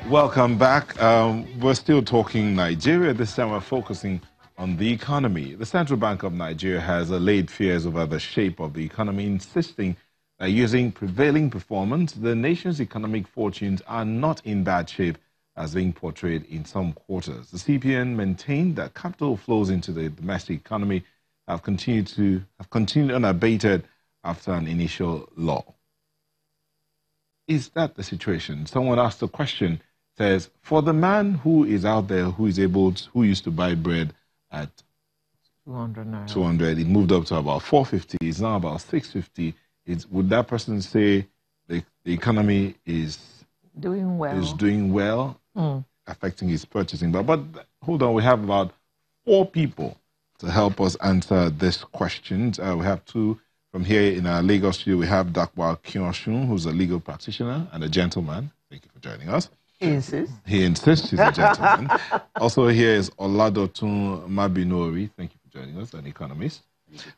Welcome back. We're still talking Nigeria. This time we're focusing on the economy. The Central Bank of Nigeria has allayed fears over the shape of the economy, insisting that using prevailing performance, the nation's economic fortunes are not in bad shape as being portrayed in some quarters. The CPN maintained that capital flows into the domestic economy have continued unabated after an initial lull. Is that the situation? Someone asked the question, says, for the man who is out there, who used to buy bread at 200, it moved up to about 450, it's now about 650. Would that person say the economy is doing well, affecting his purchasing? But hold on, we have about 4 people to help us answer this question. We have 2 from here in our Lagos studio. We have Dakwa Kyoshun, who's a legal practitioner and a gentleman. Thank you for joining us. He insists. He insists he's a gentleman. Also here is Oladotun Mabinori. Thank you for joining us, an economist.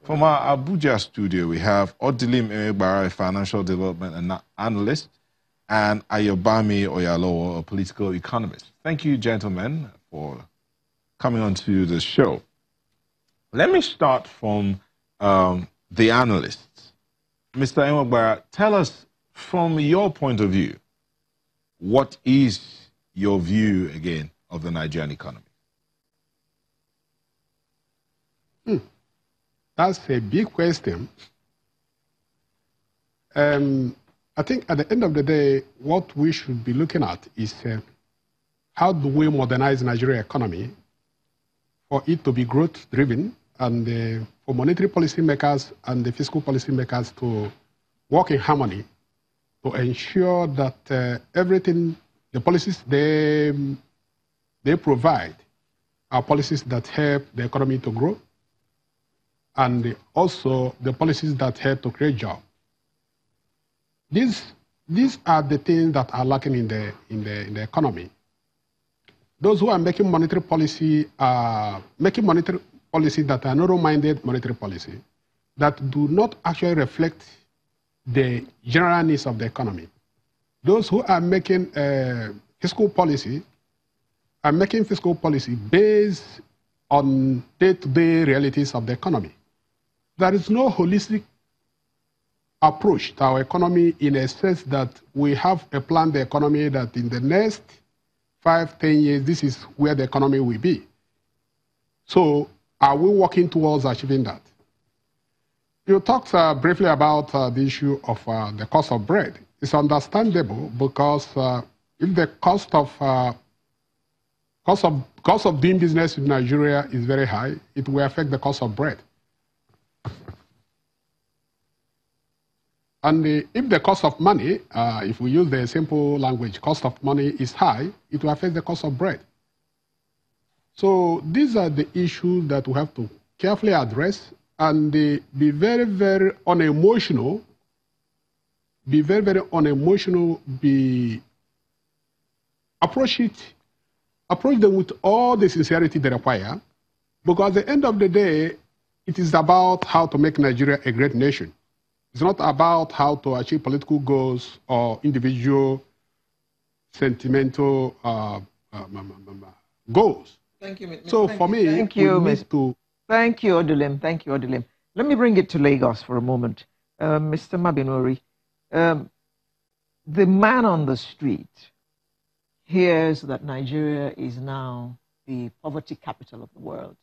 From our Abuja studio, we have Odilim Emegbara, a financial development analyst, and Ayobami Oyalowo, a political economist. Thank you, gentlemen, for coming on to the show. Let me start from the analysts. Mr. Emegbara, tell us, from your point of view, what is your view, again, of the Nigerian economy? That's a big question. I think at the end of the day, what we should be looking at is how do we modernize Nigerian economy for it to be growth-driven and for monetary policy makers and the fiscal policy makers to work in harmony to ensure that everything, the policies they provide are policies that help the economy to grow, and also the policies that help to create jobs. These are the things that are lacking in the economy. Those who are making monetary policy are making monetary policy that are narrow-minded monetary policy that do not actually reflect the general needs of the economy. Those who are making fiscal policy are making fiscal policy based on day-to-day realities of the economy. There is no holistic approach to our economy in a sense that we have a planned economy that in the next 5-10 years, this is where the economy will be. So are we working towards achieving that? You talked briefly about the issue of the cost of bread. It's understandable because if the cost of doing business in Nigeria is very high, it will affect the cost of bread. And if the cost of money, if we use the simple language, cost of money is high, it will affect the cost of bread. So these are the issues that we have to carefully address and be very, very unemotional, approach them with all the sincerity they require, because at the end of the day, it is about how to make Nigeria a great nation. It's not about how to achieve political goals or individual sentimental goals. Thank you. So for me, thank you, Odilim. Thank you, Odilim. Let me bring it to Lagos for a moment. Mr. Mabinori, the man on the street hears that Nigeria is now the poverty capital of the world,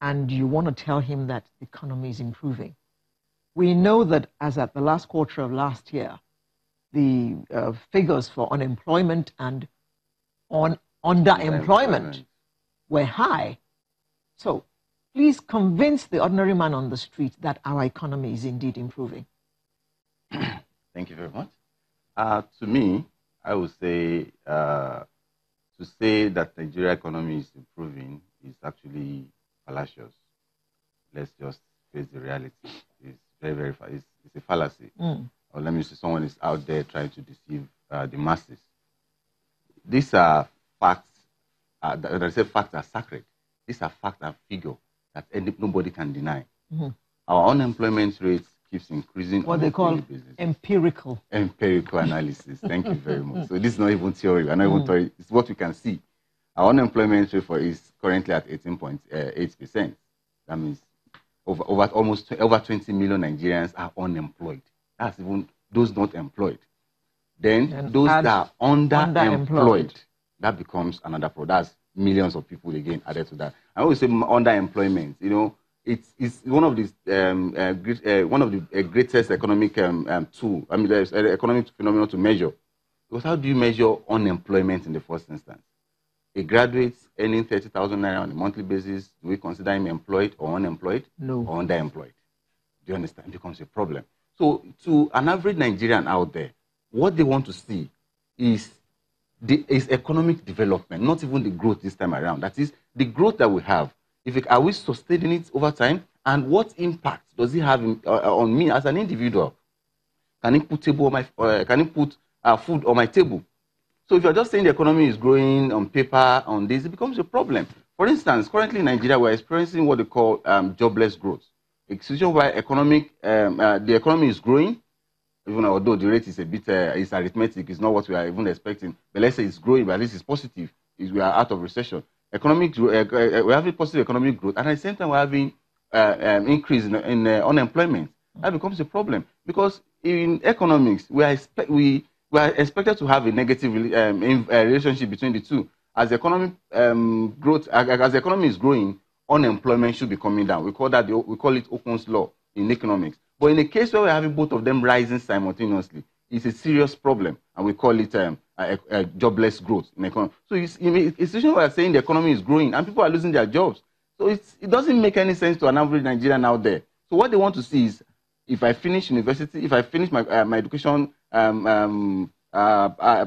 and you want to tell him that the economy is improving. We know that as at the last quarter of last year, the figures for unemployment and underemployment were high. So please convince the ordinary man on the street that our economy is indeed improving. Thank you very much. To me, I would say to say that Nigeria economy is improving is actually fallacious. Let's just face the reality. It's very it's a fallacy. Or let me say someone is out there trying to deceive the masses. These are facts. When I say facts are sacred, these are facts and figure that nobody can deny. Our unemployment rate keeps increasing. What they call empirical analysis. Thank you very much. So this is not even theory. We're not even theory. It's what we can see. Our unemployment rate is currently at 18.8%. That means over 20 million Nigerians are unemployed. That's even those not employed. Then and those that are underemployed, that becomes another problem. That's millions of people again added to that. I always say underemployment. You know, it's one of the greatest economic tool. I mean, there's an economic phenomenon to measure. Because how do you measure unemployment in the first instance? A graduate earning 30,000 naira on a monthly basis, do we consider him employed or unemployed? No. Or underemployed? Do you understand? It becomes a problem. So to an average Nigerian out there, what they want to see is economic development, not even the growth this time around. That is, the growth that we have, are we sustaining it over time? And what impact does it have on me as an individual? Can it put food on my table? So if you're just saying the economy is growing on paper, on this, it becomes a problem. For instance, currently in Nigeria, we're experiencing what they call jobless growth. A situation where the economy is growing, even although the rate is a bit, it's arithmetic, it's not what we are even expecting. But let's say it's growing, but at least it's positive. We are out of recession. We're having positive economic growth, and at the same time we're having increase in unemployment. That becomes a problem because in economics we are expected to have a negative relationship between the two. As economic growth, as the economy is growing, unemployment should be coming down. We call it Okun's law in economics. But in a case where we're having both of them rising simultaneously, it's a serious problem, and we call it jobless growth in economy. So it's a situation where we're saying the economy is growing and people are losing their jobs. So it doesn't make any sense to an average Nigerian out there. So what they want to see is, if I finish university, if I finish my education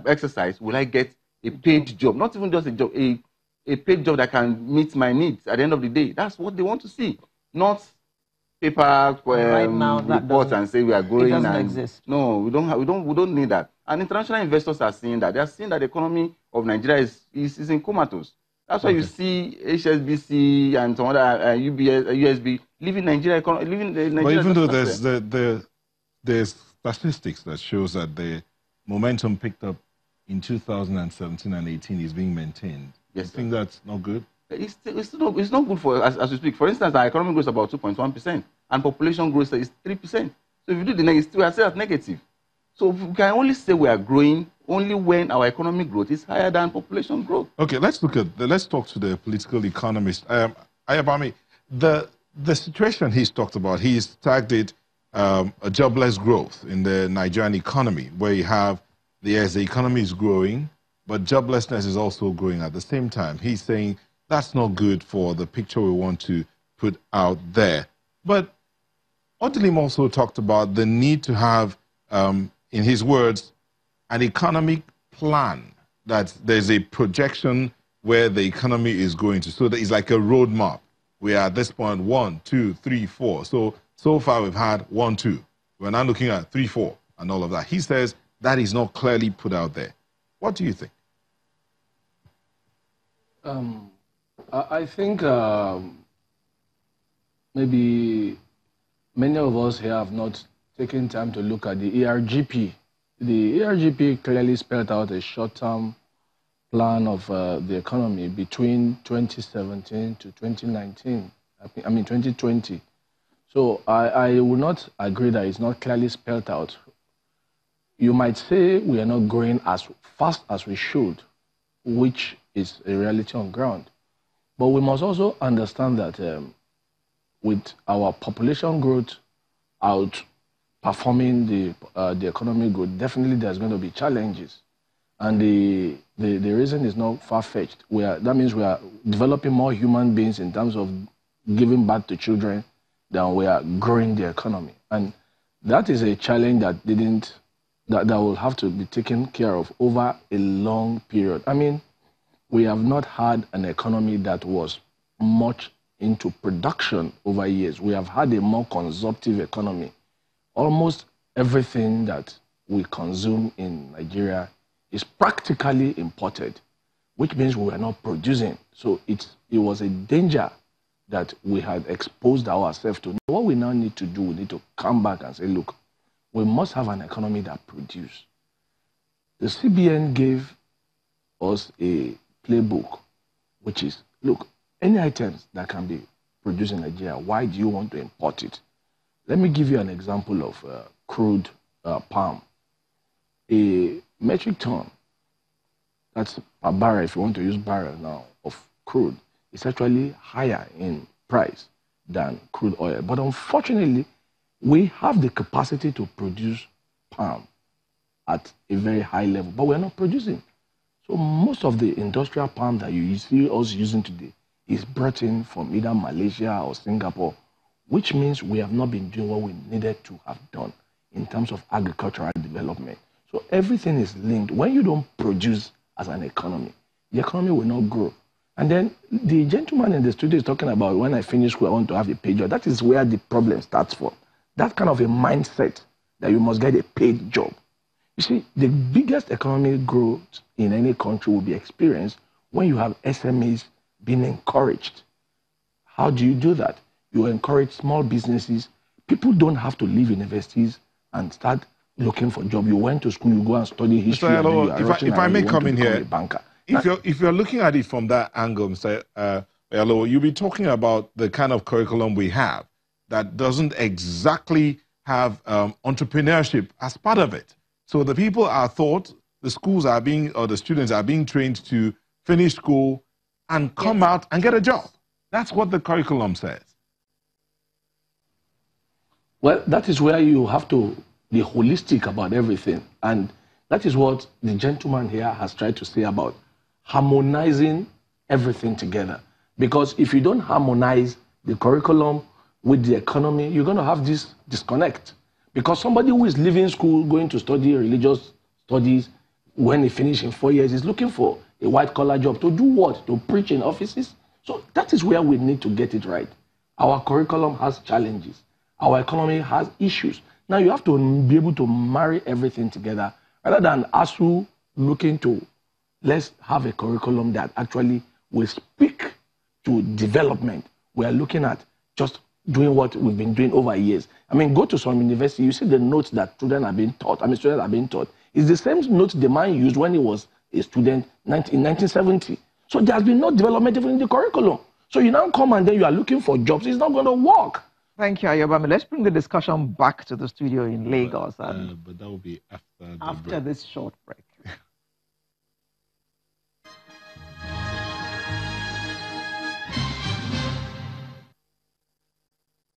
exercise, will I get a paid job? Not even just a job, a paid job that can meet my needs at the end of the day. That's what they want to see, not paper right now, reports and say we are growing. It doesn't exist. No, we don't need that. And international investors are seeing that. They are seeing that the economy of Nigeria is in comatose. That's why you see HSBC and some other UBS, USB leaving Nigeria. But even though there's statistics that shows that the momentum picked up in 2017 and 18 is being maintained. Yes, you think that's not good? It's not good for as we speak. For instance, our economy grows about 2.1%, and population growth is 3%. So if you do the negative, we are still at negative. So we can only say we are growing only when our economic growth is higher than population growth. Okay, let's talk to the political economist. Ayabami, the situation he's talked about, he's tagged it a jobless growth in the Nigerian economy, where you have the economy is growing, but joblessness is also growing at the same time. He's saying that's not good for the picture we want to put out there. But Odilim also talked about the need to have, in his words, an economic plan, that there's a projection where the economy is going to. So that it's like a roadmap. We are at this point 1, 2, 3, 4. So far we've had 1, 2. We're now looking at 3, 4 and all of that. He says that is not clearly put out there. What do you think? I think maybe many of us here have not taken time to look at the ERGP. The ERGP clearly spelled out a short-term plan of the economy between 2017 to 2019, I mean 2020. So I would not agree that it's not clearly spelled out. You might say we are not growing as fast as we should, which is a reality on ground. But we must also understand that with our population growth outperforming the economic growth, definitely there's going to be challenges. And the reason is not far-fetched. That means we are developing more human beings in terms of giving birth to children than we are growing the economy. And that is a challenge that will have to be taken care of over a long period. I mean, we have not had an economy that was much into production over years. We have had a more consumptive economy. Almost everything that we consume in Nigeria is practically imported, which means we were not producing. So it was a danger that we had exposed ourselves to. What we now need to do, we need to come back and say, look, we must have an economy that produces. The CBN gave us a playbook, which is, look, any items that can be produced in Nigeria, why do you want to import it? Let me give you an example of crude palm. A metric ton, that's a barrel, if you want to use barrel now, of crude, is actually higher in price than crude oil. But unfortunately, we have the capacity to produce palm at a very high level, but we're not producing. So most of the industrial palm that you see us using today is brought in from either Malaysia or Singapore, which means we have not been doing what we needed to have done in terms of agricultural development. So everything is linked. When you don't produce as an economy, the economy will not grow. And then the gentleman in the studio is talking about, when I finish school, I want to have a paid job. That is where the problem starts from. That kind of a mindset that you must get a paid job. You see, the biggest economic growth in any country will be experienced when you have SMEs being encouraged. How do you do that? You encourage small businesses. People don't have to leave universities and start looking for a job. You went to school, you go and study history. Mr. Yalo, and then if I may come in here, a banker. If you're looking at it from that angle, Mr. Yalo, you'll be talking about the kind of curriculum we have that doesn't exactly have entrepreneurship as part of it. So the people are taught, the schools are being, or the students are being trained to finish school and come out and get a job. That's what the curriculum says. Well, that is where you have to be holistic about everything. And that is what the gentleman here has tried to say about harmonizing everything together. Because if you don't harmonize the curriculum with the economy, you're going to have this disconnect. Because somebody who is leaving school, going to study religious studies, when he finishes in 4 years, is looking for a white-collar job. To do what? To preach in offices? So that is where we need to get it right. Our curriculum has challenges. Our economy has issues. Now you have to be able to marry everything together rather than ASU looking to, let's have a curriculum that actually will speak to development. We are looking at just doing what we've been doing over years. I mean, go to some university, you see the notes that students are being taught. It's the same notes the man used when he was a student in 1970. So there has been no development even in the curriculum. So you now come and then you are looking for jobs. It's not going to work. Thank you, Ayobami. Let's bring the discussion back to the studio in Lagos. But that will be after this short break.